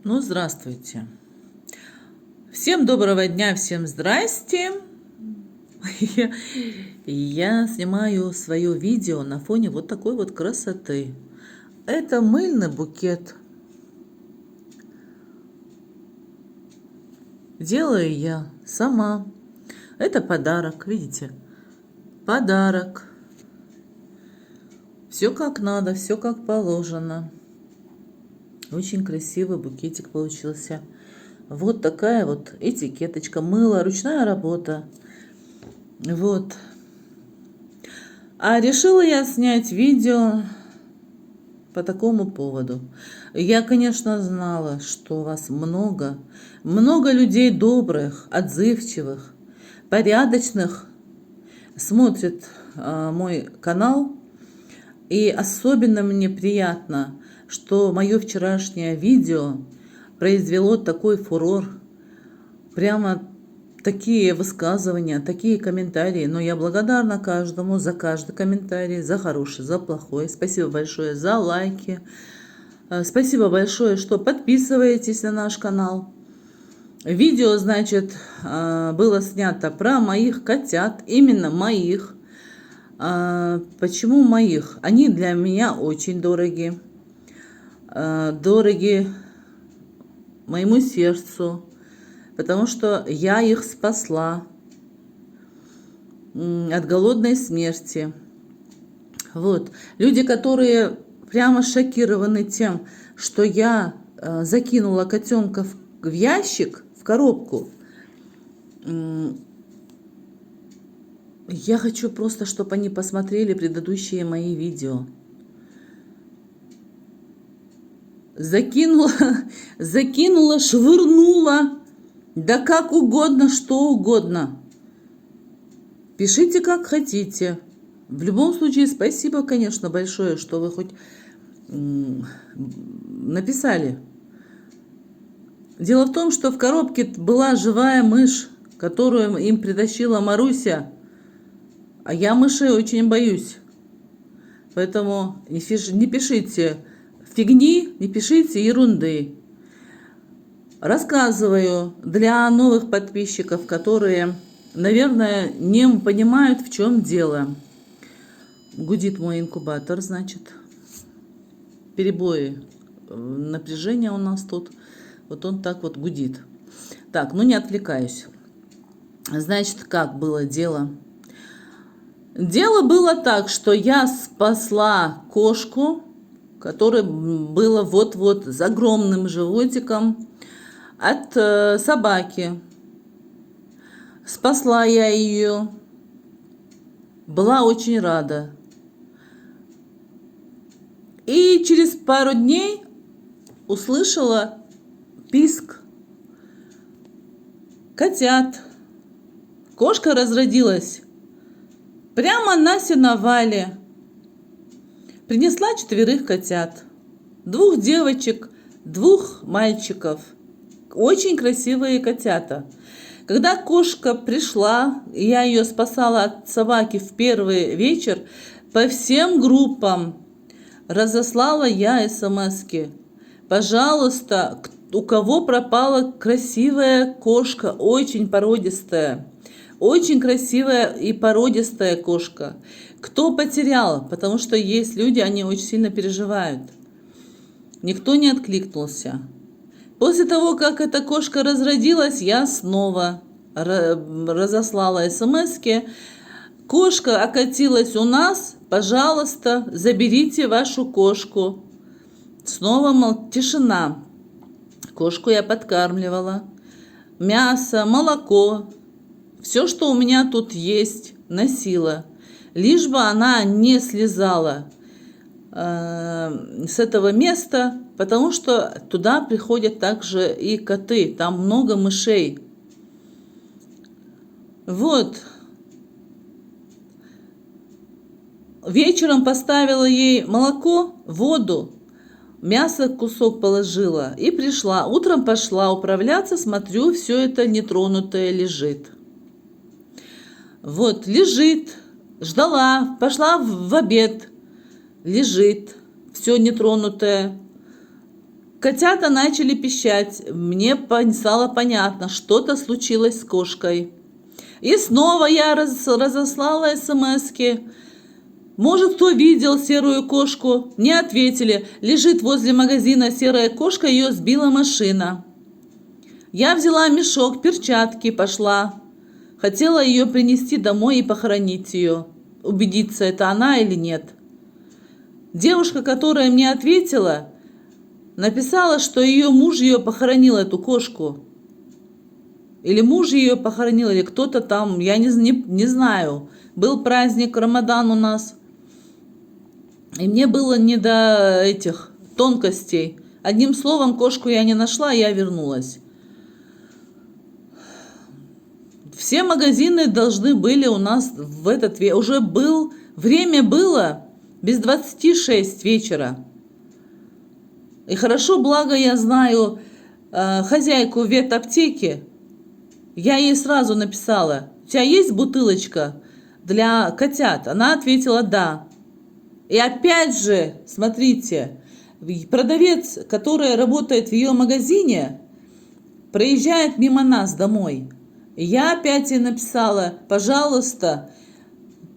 Ну, здравствуйте. Всем доброго дня, всем здрасте. Я я снимаю свое видео на фоне вот такой вот красоты. Это мыльный букет. Делаю я сама. Это подарок, видите? Подарок. Все как надо, все как положено. Очень красивый букетик получился. Вот такая вот этикеточка. Мыло, ручная работа. Вот. А решила я снять видео по такому поводу. Я, конечно, знала, что вас много. Много людей добрых, отзывчивых, порядочных смотрят мой канал. И особенно мне приятно, что мое вчерашнее видео произвело такой фурор. Прямо такие высказывания, такие комментарии. Но я благодарна каждому за каждый комментарий, за хороший, за плохой. Спасибо большое за лайки. Спасибо большое, что подписываетесь на наш канал. Видео, значит, было снято про моих котят, именно моих. Почему моих? Они для меня очень дороги. Дороги моему сердцу. Потому что я их спасла от голодной смерти. Вот. Люди, которые прямо шокированы тем, что я закинула котенка в ящик, в коробку. Я хочу просто, чтобы они посмотрели предыдущие мои видео. Закинула, швырнула. Да как угодно, что угодно. Пишите, как хотите. В любом случае, спасибо, конечно, большое, что вы хоть написали. Дело в том, что в коробке была живая мышь, которую им притащила Маруся. А я мышей очень боюсь. Поэтому не пишите фигни, не пишите ерунды. Рассказываю для новых подписчиков, которые, наверное, не понимают, в чем дело. Гудит мой инкубатор, значит. Перебои напряжения у нас тут. Вот он так вот гудит. Так, ну не отвлекаюсь. Значит, как было дело? Дело было так, что я спасла кошку, которая была вот-вот с огромным животиком, от собаки. Спасла я ее. Была очень рада. И через пару дней услышала писк котят. Кошка разродилась прямо на сеновале. Принесла 4 котят. 2 девочек, 2 мальчиков. Очень красивые котята. Когда кошка пришла, я ее спасала от собаки в первый вечер, по всем группам разослала я смски. Пожалуйста, у кого пропала красивая кошка, очень породистая. Очень красивая и породистая кошка. Кто потерял? Потому что есть люди, они очень сильно переживают. Никто не откликнулся. После того, как эта кошка разродилась, я снова разослала смски. Кошка окатилась у нас, пожалуйста, заберите вашу кошку. Снова тишина. Кошку я подкармливала. Мясо, молоко. Все, что у меня тут есть, носила. Лишь бы она не слезала с этого места, потому что туда приходят также и коты. Там много мышей. Вот. Вечером поставила ей молоко, воду, мясо кусок положила и пришла. Утром пошла управляться, смотрю, все это нетронутое лежит. Вот, лежит, ждала, пошла в обед, лежит, все нетронутое. Котята начали пищать. Мне стало понятно, что-то случилось с кошкой. И снова я разослала смски. Может, кто видел серую кошку? Не ответили. Лежит возле магазина серая кошка, ее сбила машина. Я взяла мешок, перчатки, пошла. Хотела ее принести домой и похоронить ее. Убедиться, это она или нет. Девушка, которая мне ответила, написала, что ее муж ее похоронил, эту кошку. Или муж ее похоронил, или кто-то там, я не знаю. Был праздник Рамадан у нас. И мне было не до этих тонкостей. Одним словом, кошку я не нашла, я вернулась. Все магазины должны были у нас в этот вечер. Уже время было без 26 вечера. И хорошо, благо я знаю хозяйку ветаптеки. Я ей сразу написала: у тебя есть бутылочка для котят? Она ответила: да. И опять же, смотрите, продавец, который работает в ее магазине, проезжает мимо нас домой. Я опять ей написала: пожалуйста,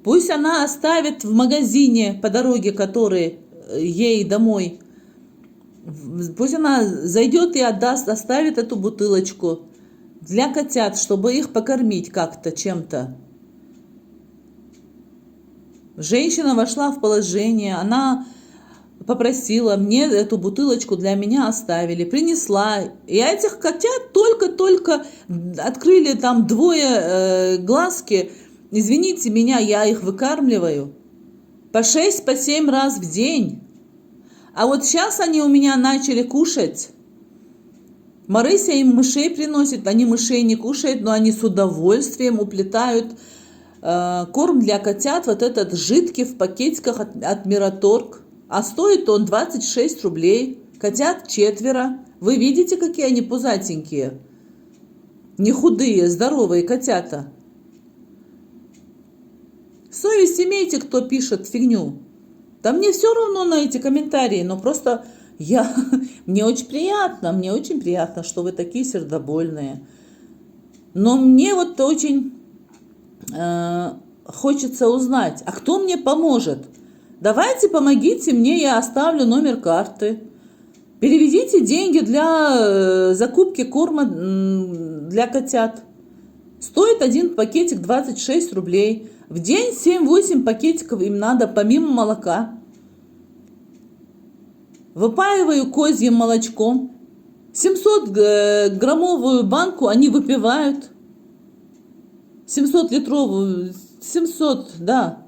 пусть она оставит в магазине по дороге, который ей домой. Пусть она зайдет и оставит эту бутылочку для котят, чтобы их покормить как-то чем-то. Женщина вошла в положение, она попросила, мне эту бутылочку для меня оставили, принесла. И этих котят только-только открыли там двое глазки. Извините меня, я их выкармливаю по 6, по 7 раз в день. А вот сейчас они у меня начали кушать. Марыся им мышей приносит, они мышей не кушают, но они с удовольствием уплетают корм для котят, вот этот жидкий в пакетиках от Мираторг. А стоит он 26 рублей. Котят 4. Вы видите, какие они пузатенькие? Не худые, здоровые котята. Совесть имейте, кто пишет фигню. Да мне все равно на эти комментарии, но просто мне очень приятно, что вы такие сердобольные. Но мне вот очень хочется узнать, а кто мне поможет? Давайте помогите мне, я оставлю номер карты. Переведите деньги для закупки корма для котят. Стоит один пакетик 26 рублей. В день 7-8 пакетиков им надо, помимо молока. Выпаиваю козьим молочком. 700-граммовую банку они выпивают. 700-литровую, 700, да.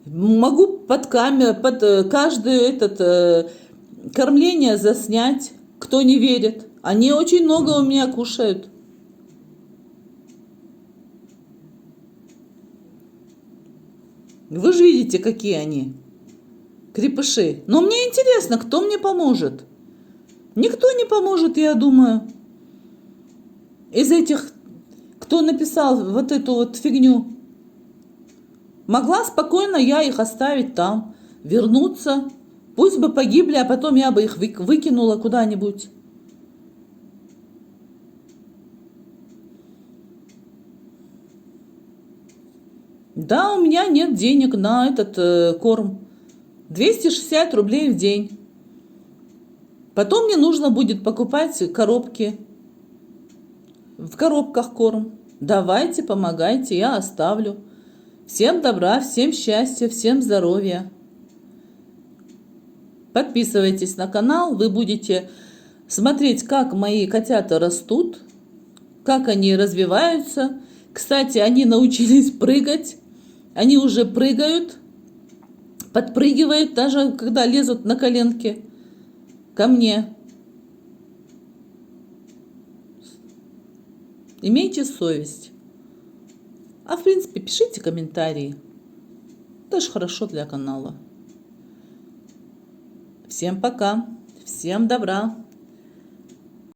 Могу под каждое кормление заснять, кто не верит. Они очень много у меня кушают. Вы же видите, какие они крепыши. Но мне интересно, кто мне поможет. Никто не поможет, я думаю. Из этих, кто написал вот эту вот фигню. Могла спокойно я их оставить там, вернуться. Пусть бы погибли, а потом я бы их выкинула куда-нибудь. Да, у меня нет денег на этот корм. 260 рублей в день. Потом мне нужно будет покупать коробки. В коробках корм. Давайте, помогайте, я оставлю. Всем добра, всем счастья, всем здоровья. Подписывайтесь на канал, вы будете смотреть, как мои котята растут, как они развиваются. Кстати, они научились прыгать, они уже прыгают, подпрыгивают, даже когда лезут на коленки ко мне. Имейте совесть. А в принципе, пишите комментарии. Тоже хорошо для канала. Всем пока. Всем добра.